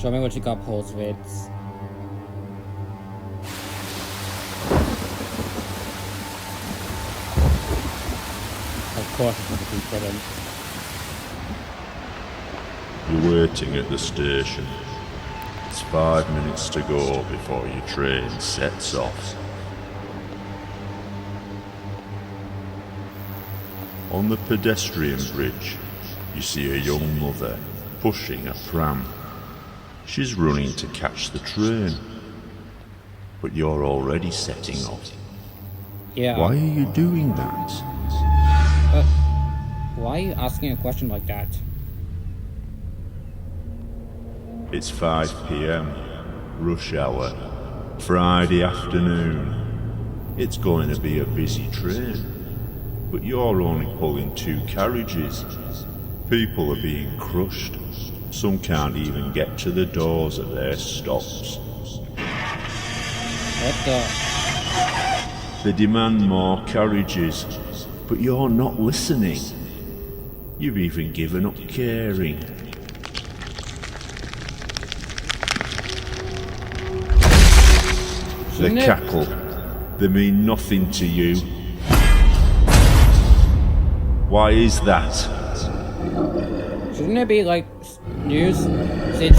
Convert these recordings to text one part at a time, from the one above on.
Show me what you got, Pulse Vids. Of course it's going to be brilliant. You're waiting at the station. It's 5 minutes to go before your train sets off. On the pedestrian bridge, you see a young mother pushing a pram. She's running to catch the train. But you're already setting off. Yeah. Why are you doing that? But why are you asking a question like that? It's 5 p.m, rush hour, Friday afternoon. It's going to be a busy train. But you're only pulling 2 carriages. People are being crushed. Some can't even get to the doors at their stops. What the? They demand more carriages, but you're not listening. You've even given up caring. They cackle. They mean nothing to you. Why is that? Shouldn't it be like news since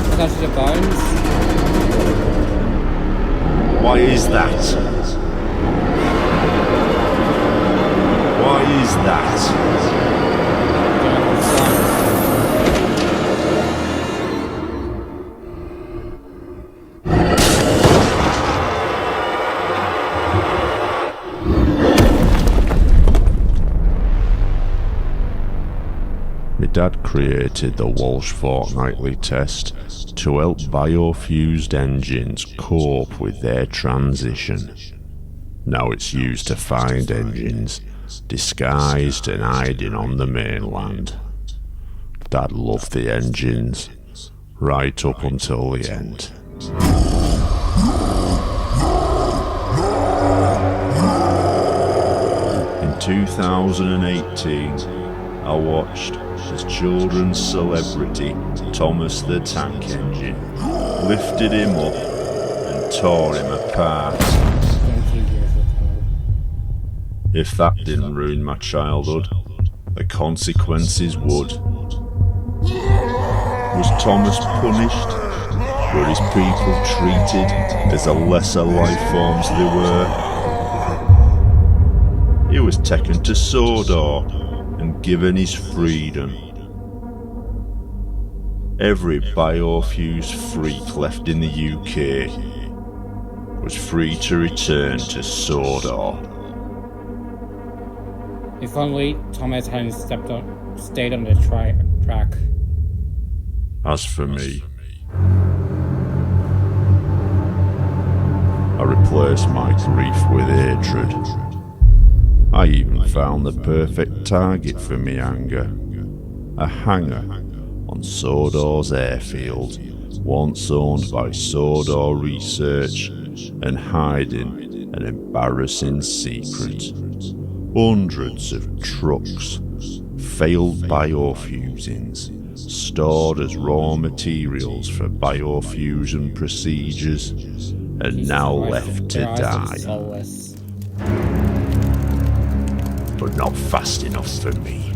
because of the violence? Why is that? Why is that? My dad created the Walsh Fortnightly test to help biofused engines cope with their transition. Now it's used to find engines disguised and hiding on the mainland. Dad loved the engines, right up until the end. In 2018, I watched as children's celebrity Thomas the Tank Engine lifted him up and tore him apart. If that didn't ruin my childhood, the consequences would. Was Thomas punished? Were his people treated as the lesser life forms they were? He was taken to Sodor and given his freedom. Every biofused freak left in the UK was free to return to Sodor. If only Thomas hadn't stayed on the track. As for me, I replaced my grief with hatred. I even found the perfect target for me anger. A hangar on Sodor's airfield, once owned by Sodor Research and hiding an embarrassing secret. Hundreds of trucks, failed biofusings, stored as raw materials for biofusion procedures, and now left to die. But not fast enough for me.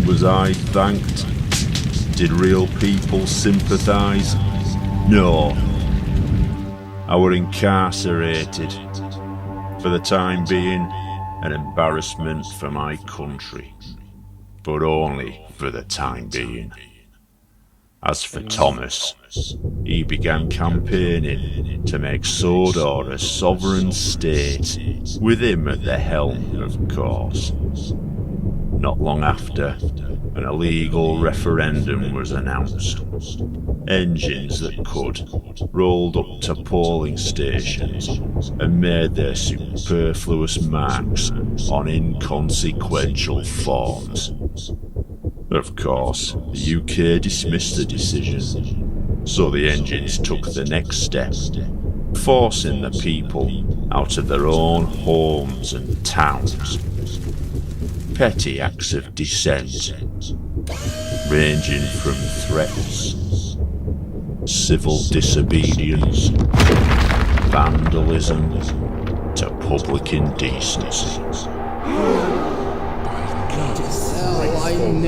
Was I thanked? Did real people sympathise? No. I were incarcerated. For the time being, an embarrassment for my country. But only for the time being. As for Thomas, he began campaigning to make Sodor a sovereign state, with him at the helm, of course. Not long after, an illegal referendum was announced. Engines that could rolled up to polling stations and made their superfluous marks on inconsequential forms. Of course, the UK dismissed the decision. So the engines took the next step, forcing the people out of their own homes and towns. Petty acts of dissent, ranging from threats, civil disobedience, vandalism, to public indecency.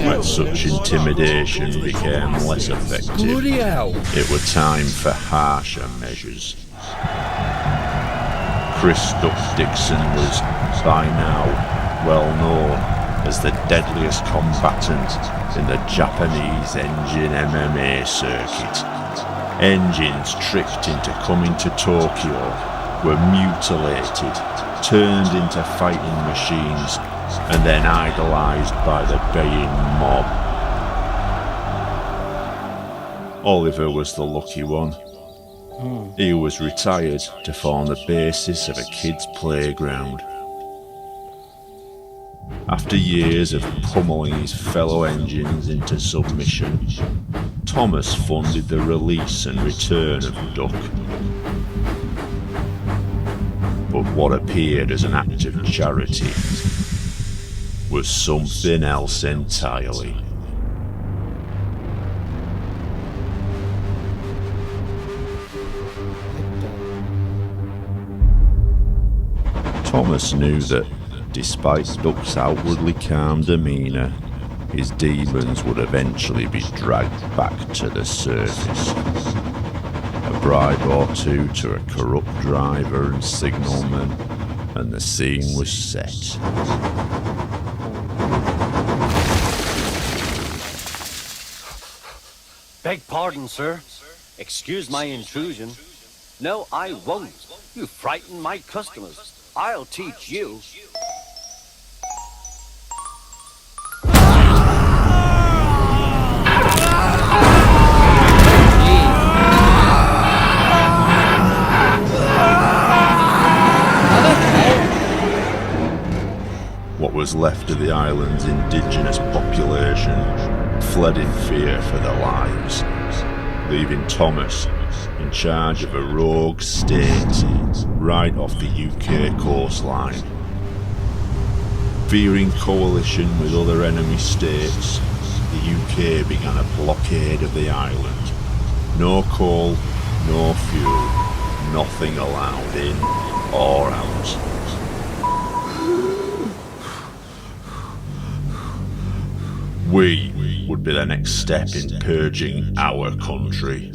When such intimidation became less effective, it was time for harsher measures. Chris Duck Dixon was, by now, well known as the deadliest combatant in the Japanese engine MMA circuit. Engines tricked into coming to Tokyo were mutilated, turned into fighting machines, and then idolised by the baying mob. Oliver was the lucky one. He was retired to form the basis of a kid's playground. After years of pummeling his fellow engines into submission, Thomas funded the release and return of Duck. But what appeared as an act of charity was something else entirely. Thomas knew that, despite Duck's outwardly calm demeanour, his demons would eventually be dragged back to the surface. A bribe or two to a corrupt driver and signalman, and the scene was set. Beg pardon, sir. Excuse my intrusion. No, I won't. You frighten my customers. I'll teach you. What was left of the island's indigenous population fled in fear for their lives, leaving Thomas in charge of a rogue state right off the UK coastline. Fearing coalition with other enemy states, the UK began a blockade of the island. No coal, no fuel, nothing allowed in or out. We would be the next step in purging our country.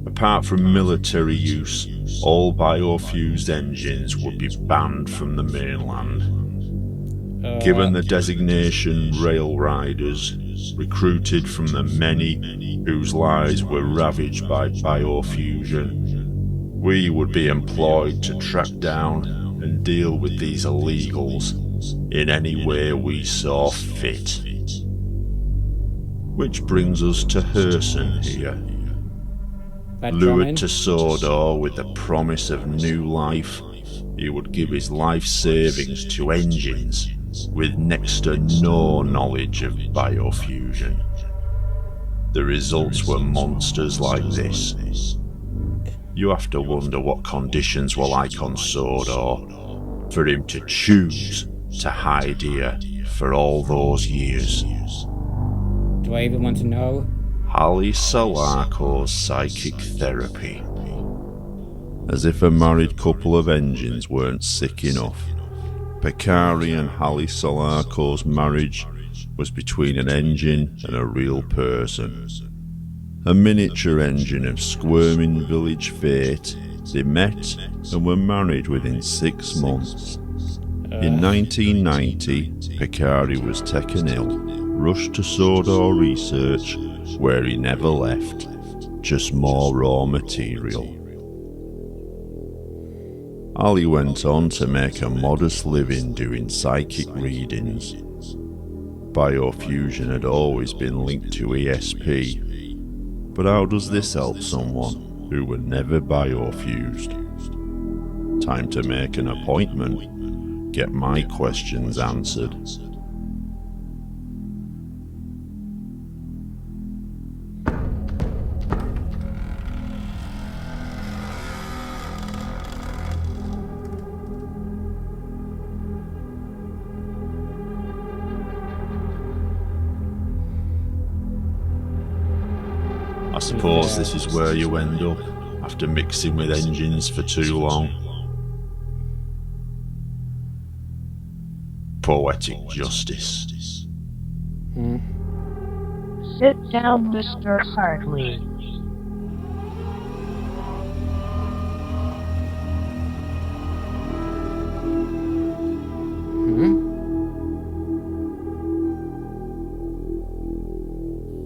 Apart from military use, all biofused engines would be banned from the mainland. Given the designation rail riders, recruited from the many whose lives were ravaged by biofusion, we would be employed to track down and deal with these illegals in any way we saw fit. Which brings us to Herson here. Lured to Sodor with the promise of new life, he would give his life savings to engines with next to no knowledge of biofusion. The results were monsters like this. You have to wonder what conditions were like on Sodor for him to choose to hide here for all those years. Do I even want to know? Hallie Solarco's psychic therapy. As if a married couple of engines weren't sick enough, Picari and Hallie Solarco's marriage was between an engine and a real person. A miniature engine of squirming village fate, they met and were married within 6 months. In 1990, Picari was taken ill, rushed to Sodor research, where he never left, just more raw material. Ali went on to make a modest living doing psychic readings. Biofusion had always been linked to ESP, but how does this help someone who were never biofused? Time to make an appointment, get my questions answered. suppose this is where you end up, after mixing with engines for too long. Poetic justice. Sit down, Mr. Hartley.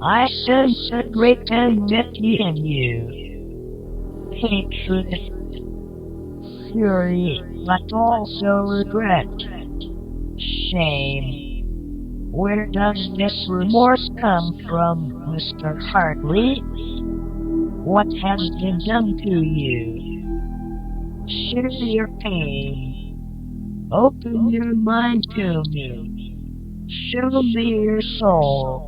I sense a great enmity in you. Hatred, fury, but also regret, shame. Where does this remorse come from, Mr. Hartley? What has been done to you? Share your pain. Open your mind to me. Show me your soul.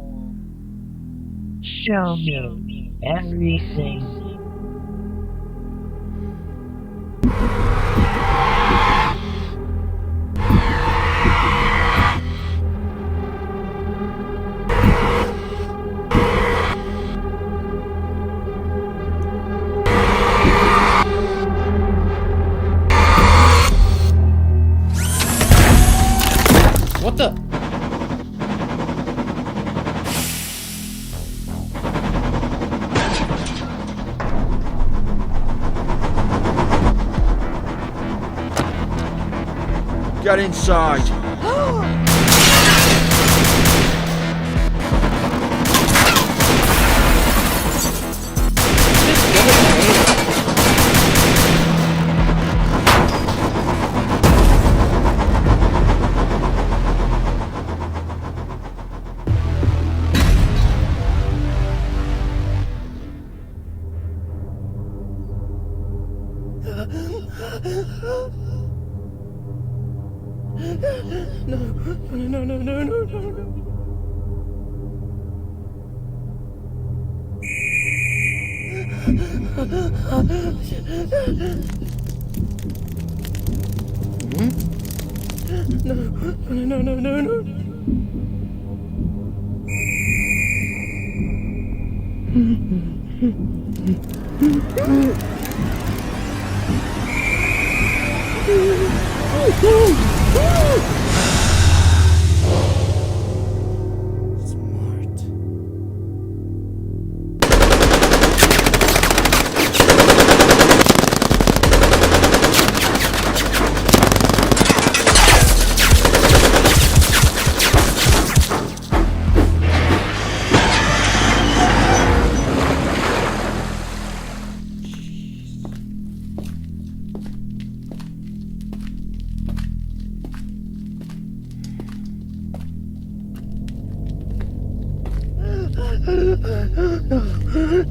Show me everything. What the? Get inside!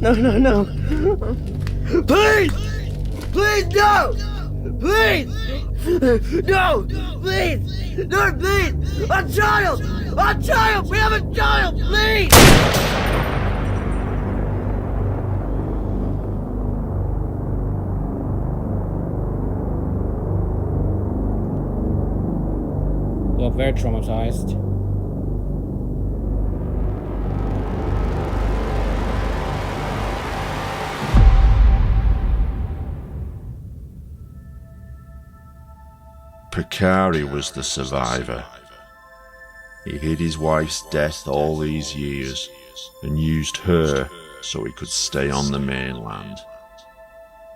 No. Please! Please, no! Please! No! Please! No, please! A child! A child! We have a child! Please! You're very traumatized. Picari was the survivor. He hid his wife's death all these years and used her so he could stay on the mainland.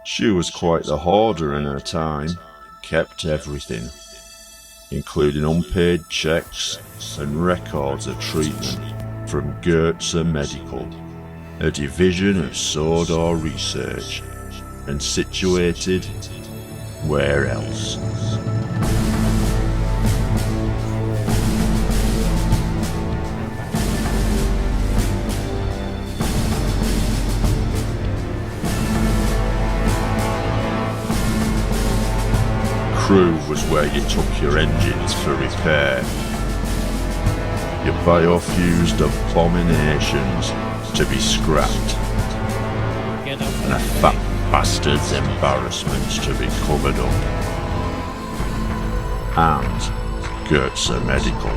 She was quite the hoarder in her time, kept everything, including unpaid checks and records of treatment from Goetze Medical, a division of Sødorland Research, and situated where else? Crew was where you took your engines for repair. Your biofused abominations to be scrapped, and a fat bastard's embarrassments to be covered up. And Goetze Medical.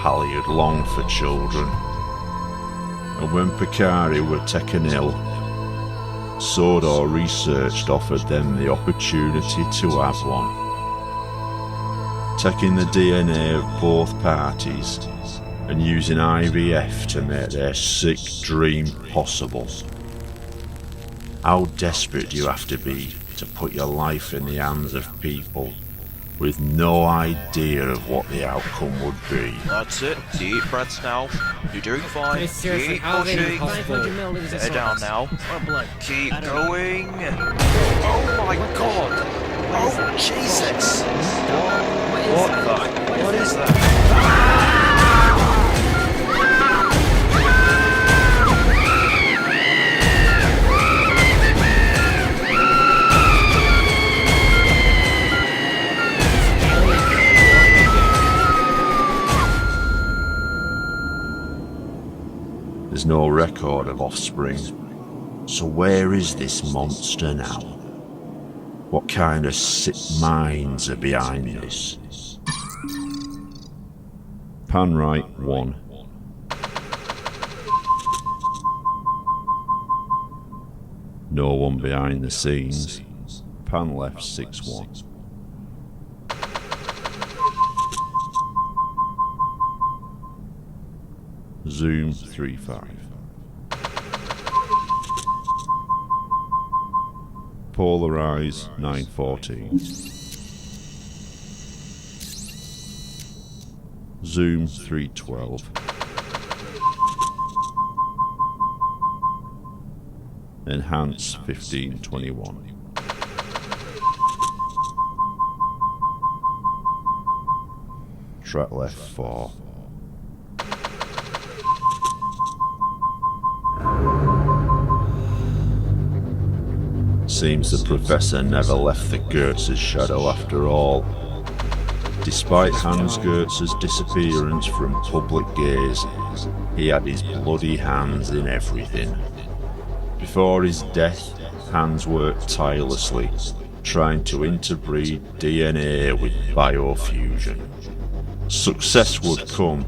pallied long for children. And when Picari were taken ill, Sodor Research offered them the opportunity to have one, taking the DNA of both parties and using IVF to make their sick dream possible. How desperate do you have to be to put your life in the hands of people with no idea of what the outcome would be? That's it. Deep breaths now. You're doing fine. Seriously, Keep how are they pushing. impossible? Head down now. Keep going. Oh my god. Oh Jesus. What is that? There's no record of offspring, so where is this monster now? What kind of sick minds are behind this? Panright 1. No one behind the scenes. Pan left 6-1. Zoom 3-5. Polarize 9-14. Zoom 3-12. Enhance 15-21. Track left 4. Seems the professor never left the Goetz's shadow after all. Despite Hans Goetz's disappearance from public gaze, he had his bloody hands in everything. Before his death, Hans worked tirelessly, trying to interbreed DNA with biofusion. Success would come,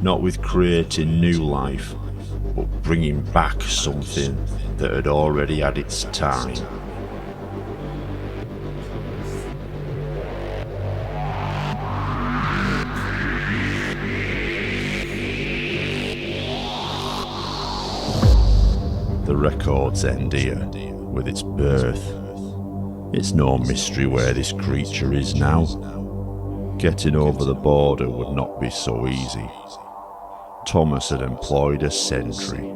not with creating new life, but bringing back something that had already had its time. The records end here, with its birth. It's no mystery where this creature is now. Getting over the border would not be so easy. Thomas had employed a sentry.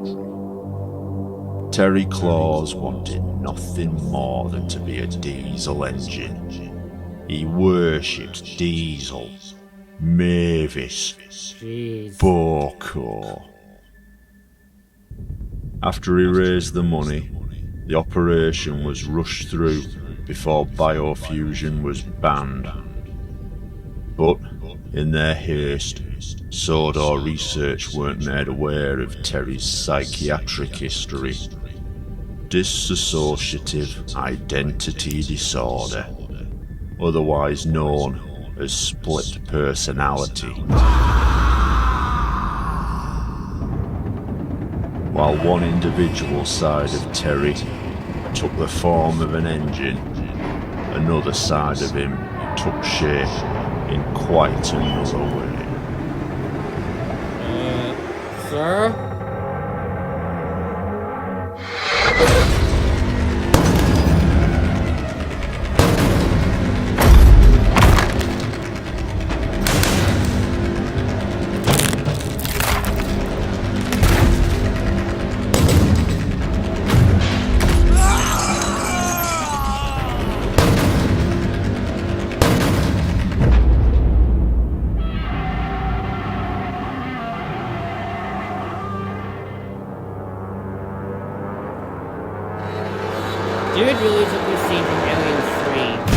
Terry Claus wanted nothing more than to be a diesel engine. He worshipped Diesel, Mavis, Jeez. Boko. After he raised the money, the operation was rushed through before biofusion was banned. But, in their haste, Sodor Research weren't made aware of Terry's psychiatric history. Dissociative identity disorder, otherwise known as split personality. While one individual side of Terry took the form of an engine, another side of him took shape in quite another way. Sir? Dude really took this scene from Alien 3.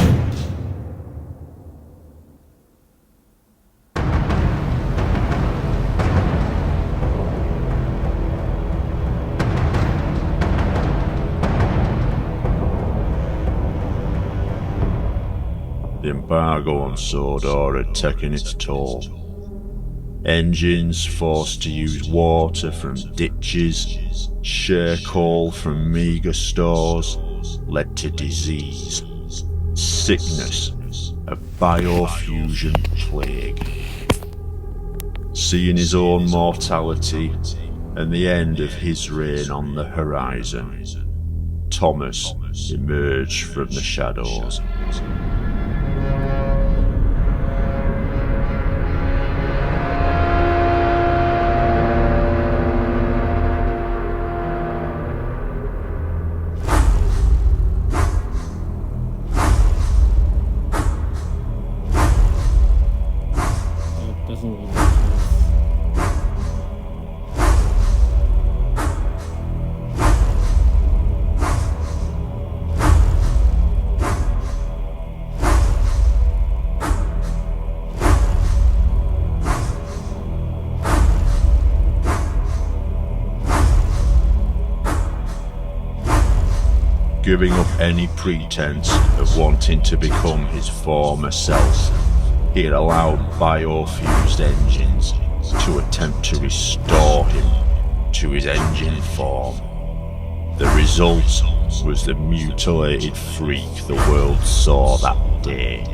The embargo on Sodor had taken its toll. Engines forced to use water from ditches, share coal from meagre stores, led to disease, sickness, a biofusion plague. Seeing his own mortality and the end of his reign on the horizon, Thomas emerged from the shadows. It doesn't really make sense. Giving up any pretense of wanting to become his former self, he had allowed biofused engines to attempt to restore him to his engine form. The result was the mutilated freak the world saw that day.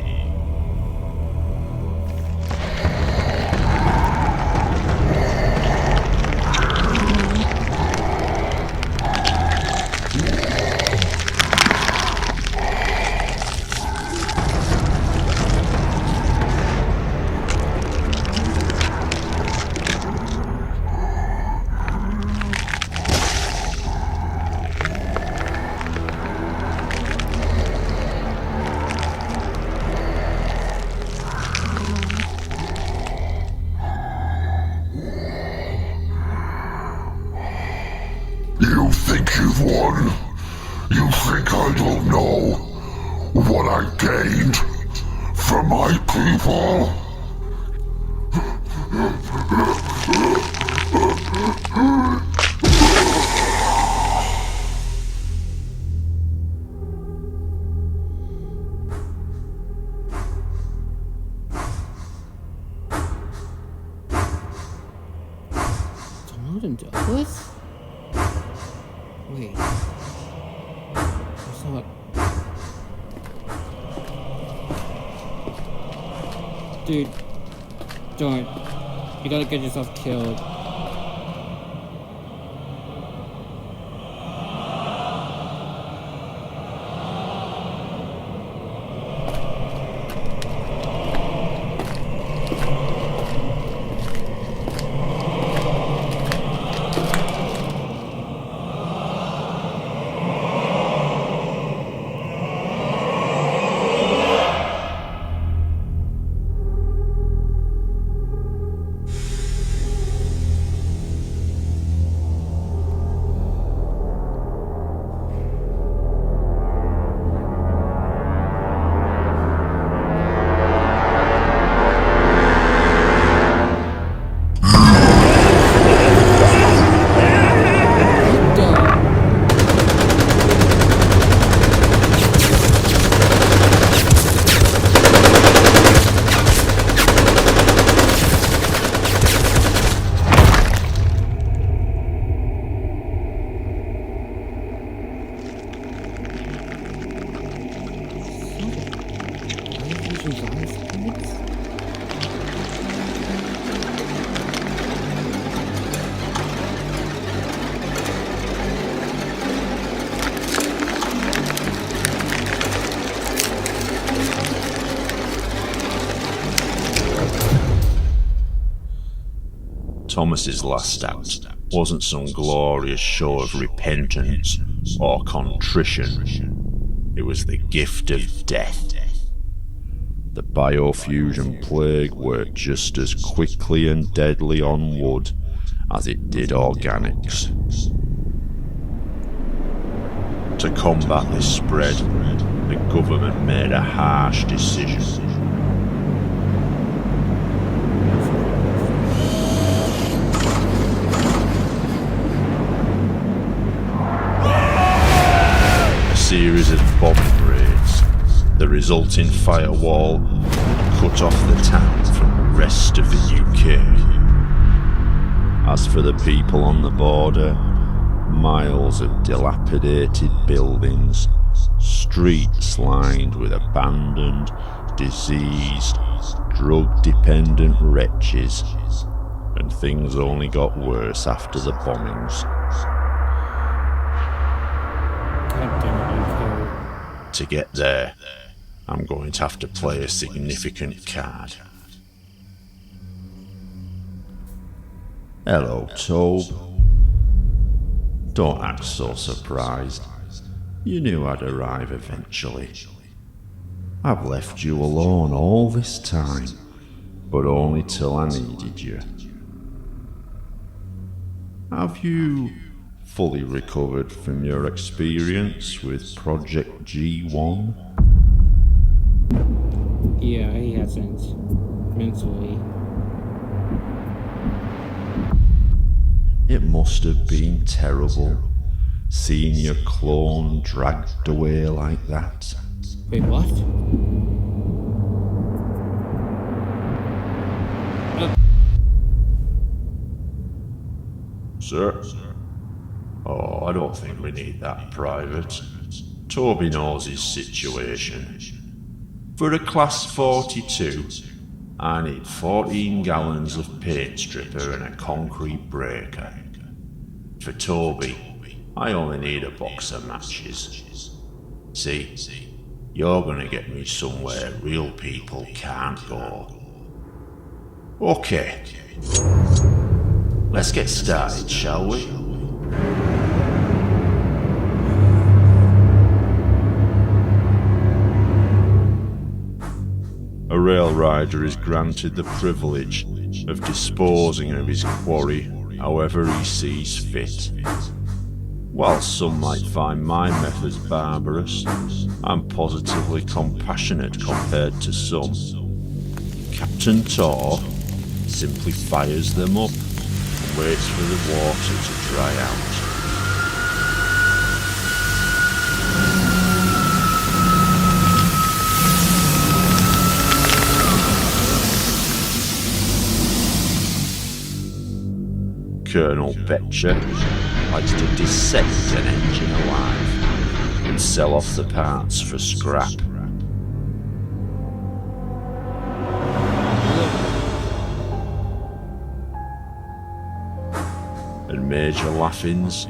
You think you've won? You think I don't know what I gained from my people? Donald and Douglas? Wait. That's not... Dude. Don't. You gotta get yourself killed. Thomas's last act wasn't some glorious show of repentance or contrition. It was the gift of death. The biofusion plague worked just as quickly and deadly on wood as it did organics. To combat this spread, the government made a harsh decision. A series of bombing raids, the resulting firewall cut off the town from the rest of the UK. As for the people on the border, miles of dilapidated buildings, streets lined with abandoned, diseased, drug-dependent wretches, and things only got worse after the bombings. God damn it, Uncle. To get there, I'm going to have to play a significant card. Hello, Tobe. Don't act so surprised. You knew I'd arrive eventually. I've left you alone all this time, but only till I needed you. Have you fully recovered from your experience with Project G1? Yeah, he hasn't. Mentally. It must have been terrible, seeing your clone dragged away like that. Wait, what? Sir? Oh, I don't think we need that private. Toby knows his situation. For a Class 42, I need 14 gallons of paint stripper and a concrete breaker. For Toby, I only need a box of matches. See, you're gonna get me somewhere real people can't go. Okay. Let's get started, shall we? A rail rider is granted the privilege of disposing of his quarry however he sees fit. While some might find my methods barbarous, I'm positively compassionate compared to some. Captain Tor simply fires them up and waits for the water to dry out. Colonel Betcher likes to dissect an engine alive and sell off the parts for scrap. And Major Laffins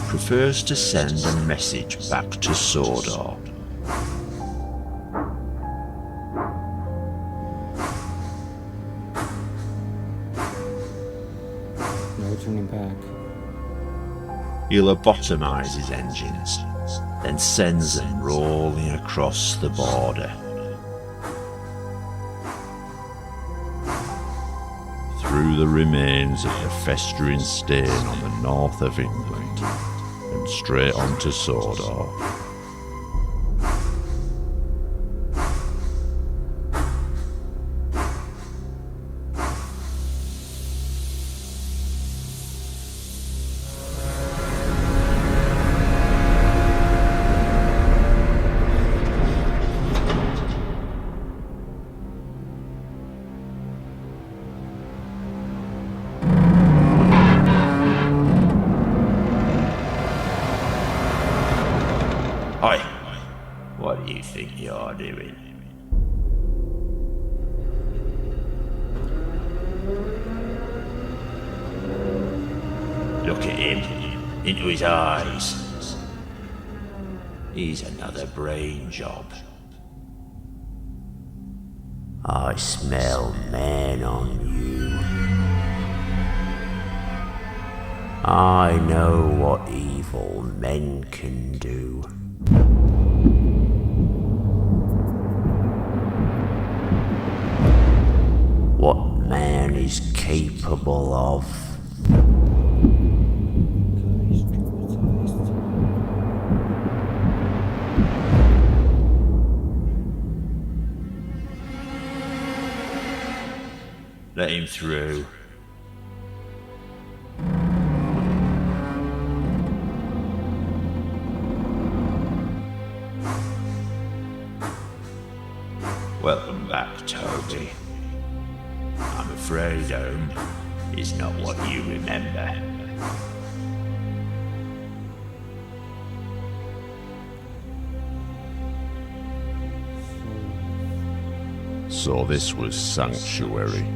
prefers to send a message back to Sodor. No turning back. He'll lobotomize his engines, then sends them rolling across the border. Through the remains of the festering stain on the north of England, and straight on to Sodor. Hi, what do you think you're doing? Look at him, into his eyes. He's another brain job. I smell man on you. I know what evil men can do. What man is capable of. He's traumatized. Let him through. Welcome back, Toby. I'm afraid, is not what you remember. So this was Sanctuary,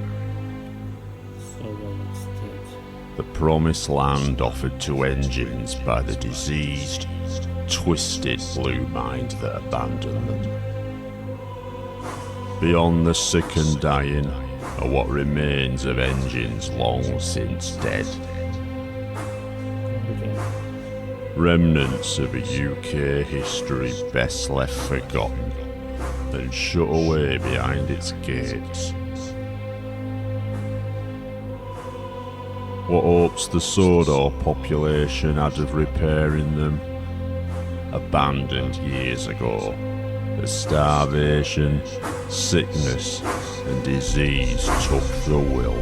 Sødorland state. the promised land offered to engines by the diseased, twisted blue mind that abandoned them. Beyond the sick and dying are what remains of engines long since dead. Remnants of a UK history best left forgotten and shut away behind its gates. What hopes the Sodor population had of repairing them, abandoned years ago, as starvation, sickness and disease took the will.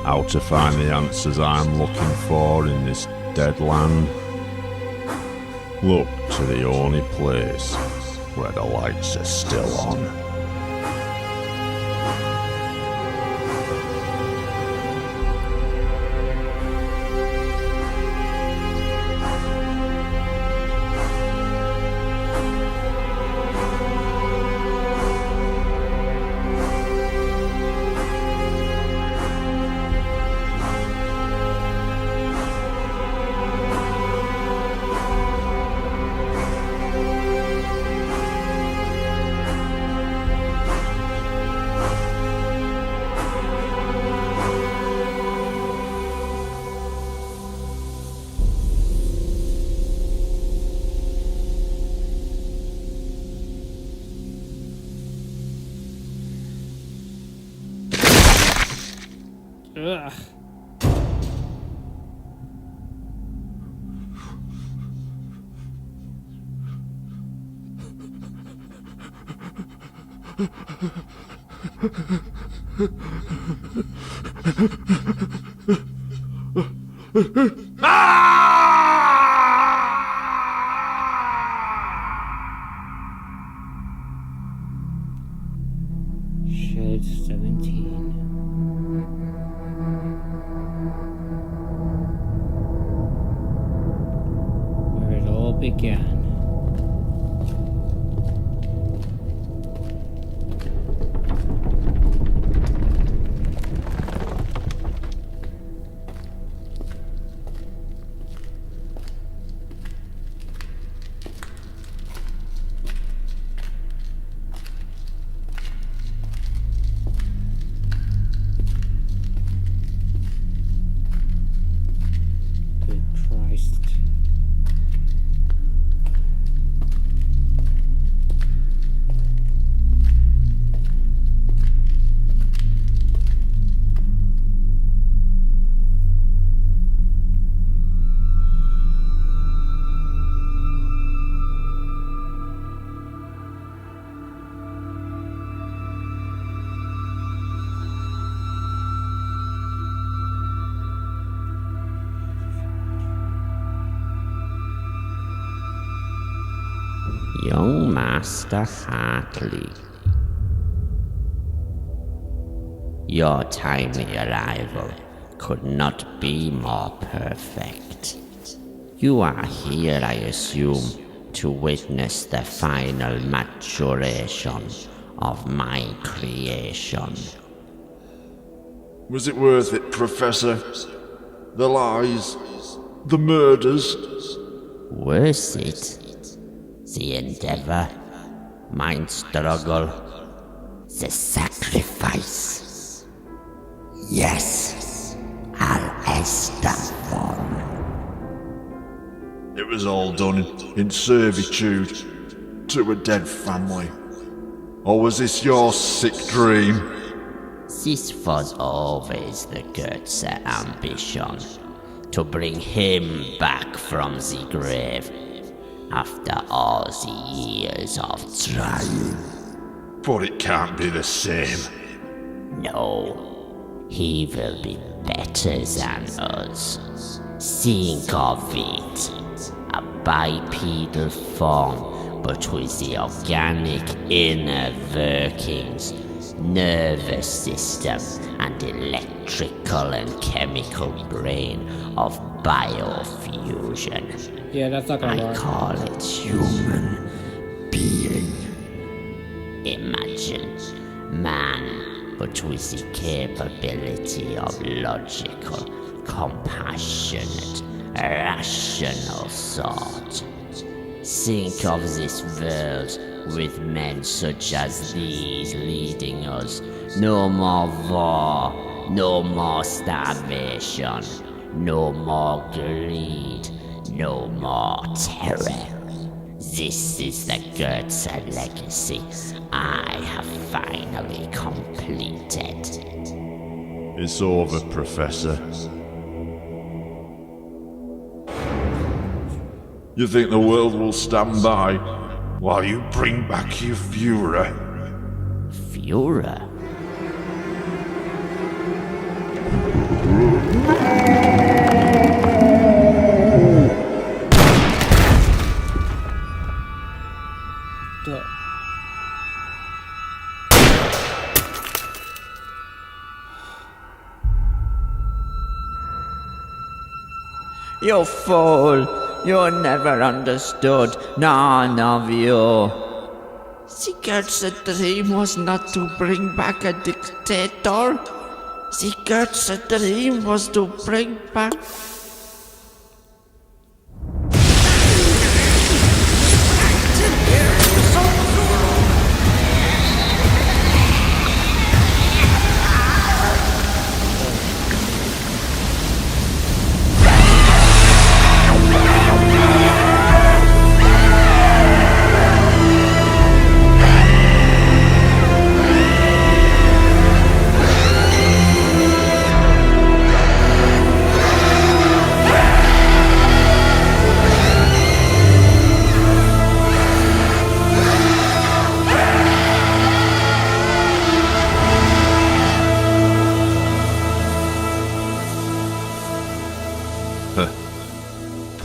How to find the answers I'm looking for in this dead land? Look to the only place where the lights are still on. Ugh. Shed 17. Where it all began. Good Christ. Young Master Hartley, your timely arrival could not be more perfect. You are here, I assume, to witness the final maturation of my creation. Was it worth it, Professor? The lies, the murders? Worth it? The endeavor, my struggle, the sacrifice. Yes, Al-Estafon. It was all done in servitude to a dead family. Or was this your sick dream? This was always the Goethe ambition, to bring him back from the grave after all the years of trying. But it can't be the same. No, he will be better than us. Think of it, a bipedal form, but with the organic inner workings nervous system and electrical and chemical brain of biofusion. Yeah, that's not gonna I work. call it human being. Imagine man, but with the capability of logical, compassionate, rational thought. Think of this world with men such as these leading us. No more war, no more starvation, no more greed, no more terror. This is the Goethe legacy I have finally completed. It's over, Professor. You think the world will stand by while you bring back your Führer? Führer? You fool! You never understood, none of you. Sigurd's dream was not to bring back a dictator. Sigurd's dream was to bring back...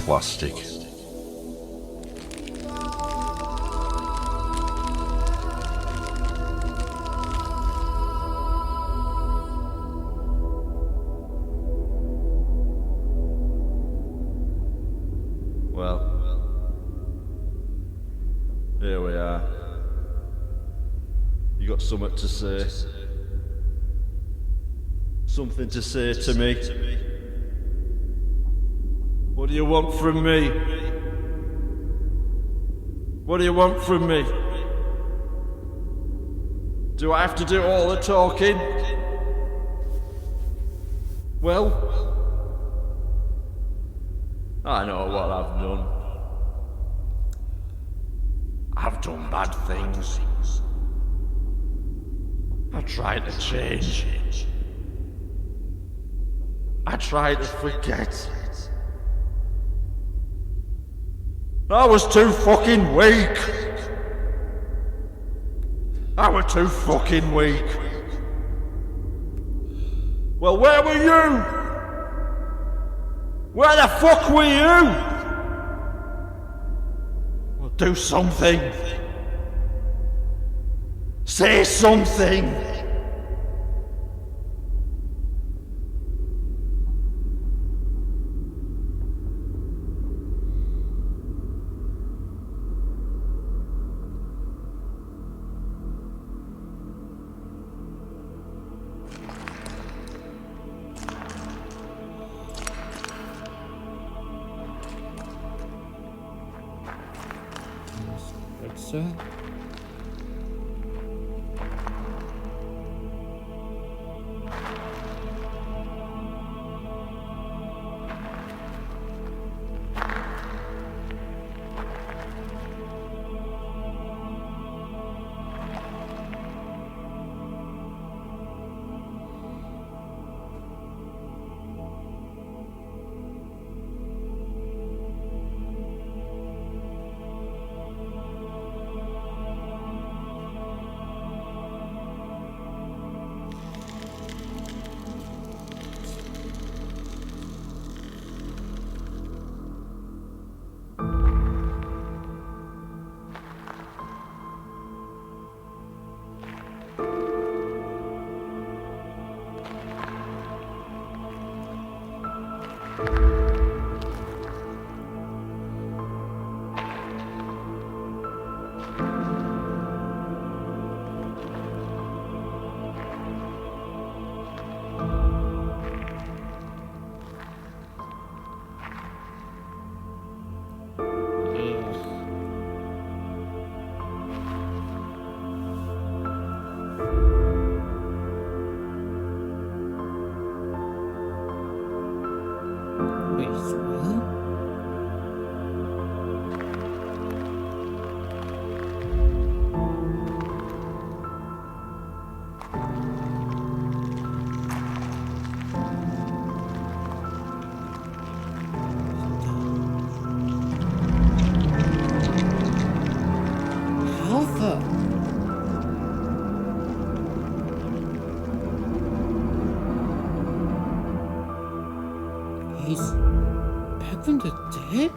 Plastic. Well, here we are. You got something to say? Something to say to me? What do you want from me? What do you want from me? Do I have to do all the talking? Well, I know what I've done. I've done bad things. I tried to change. I tried to forget. I was too fucking weak. I was too fucking weak. Well, where were you? Where the fuck were you? Well, do something. Say something. Sir? Panda dead?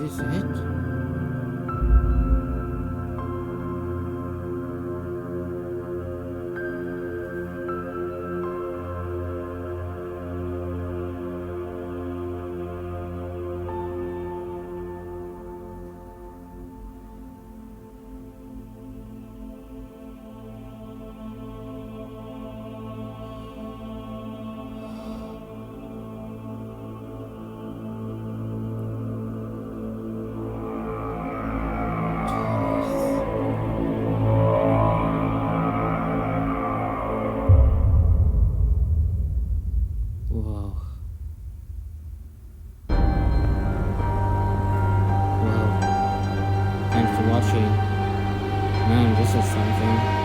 Is this it? Thanks for watching. Man, this is something.